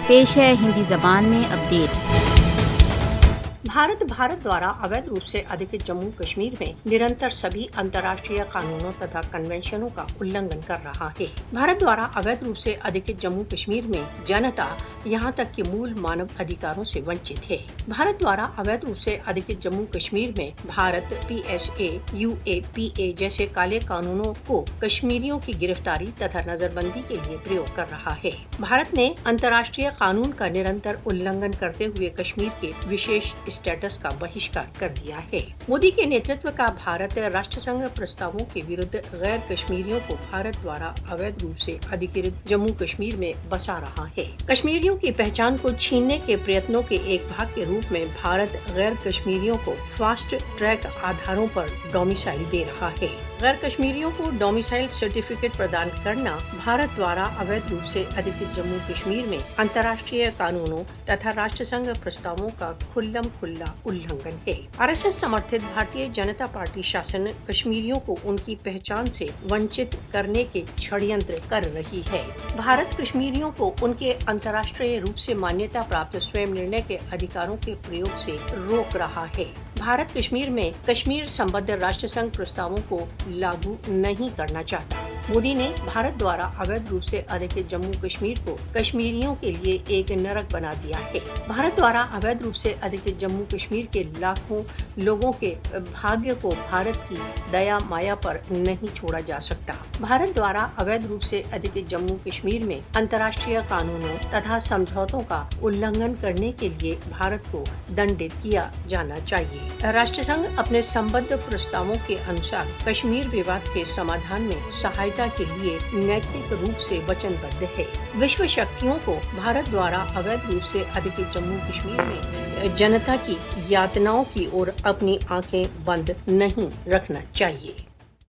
पेश है हिंदी जबान में अपडेट। भारत द्वारा अवैध रूप से अधिकृत जम्मू कश्मीर में निरंतर सभी अंतर्राष्ट्रीय कानूनों तथा कन्वेंशनों का उल्लंघन कर रहा है। भारत द्वारा अवैध रूप से अधिकृत जम्मू कश्मीर में जनता यहां तक कि मूल मानव अधिकारों से वंचित है। भारत द्वारा अवैध रूप से अधिकृत जम्मू कश्मीर में भारत PSA, UAPA जैसे काले कानूनों को कश्मीरियों की गिरफ्तारी तथा नजरबंदी के लिए प्रयोग कर रहा है। भारत ने अंतर्राष्ट्रीय कानून का निरंतर उल्लंघन करते हुए कश्मीर के विशेष स्टेटस का बहिष्कार कर दिया है। मोदी के नेतृत्व का भारत राष्ट्रसंघ प्रस्तावों के विरुद्ध गैर कश्मीरियों को भारत द्वारा अवैध रूप से अधिकृत जम्मू कश्मीर में बसा रहा है। कश्मीरियों की पहचान को छीनने के प्रयत्नों के एक भाग के रूप में भारत गैर कश्मीरियों को फास्ट ट्रैक आधारों पर डोमिसाइल दे रहा है। गैर कश्मीरियों को डोमिसाइल सर्टिफिकेट प्रदान करना भारत द्वारा अवैध रूप से अधिकृत जम्मू कश्मीर में अंतर्राष्ट्रीय कानूनों तथा राष्ट्रसंघ प्रस्तावों का खुल्ला उल्लंघन है। RSS समर्थित भारतीय जनता पार्टी शासन कश्मीरियों को उनकी पहचान से वंचित करने के षड्यंत्र कर रही है। भारत कश्मीरियों को उनके अंतर्राष्ट्रीय रूप से मान्यता प्राप्त स्वयं निर्णय के अधिकारों के प्रयोग से रोक रहा है। भारत कश्मीर में कश्मीर संबद्ध राष्ट्रसंघ प्रस्तावों को लागू नहीं करना चाहता। मोदी ने भारत द्वारा अवैध रूप से अधिकृत जम्मू कश्मीर को कश्मीरियों के लिए एक नरक बना दिया है। भारत द्वारा अवैध रूप से अधिकृत जम्मू कश्मीर के लाखों लोगों के भाग्य को भारत की दया माया पर नहीं छोड़ा जा सकता। भारत द्वारा अवैध रूप से अधिकृत जम्मू कश्मीर में अंतर्राष्ट्रीय कानूनों तथा समझौतों का उल्लंघन करने के लिए भारत को दंडित किया जाना चाहिए। राष्ट्रसंघ अपने संबद्ध प्रस्तावों के अनुसार कश्मीर विवाद के समाधान में सहायता के लिए नैतिक रूप से वचनबद्ध है। विश्व शक्तियों को भारत द्वारा अवैध रूप से अधिकृत जम्मू कश्मीर में जनता की यातनाओं की ओर अपनी आंखें बंद नहीं रखना चाहिए।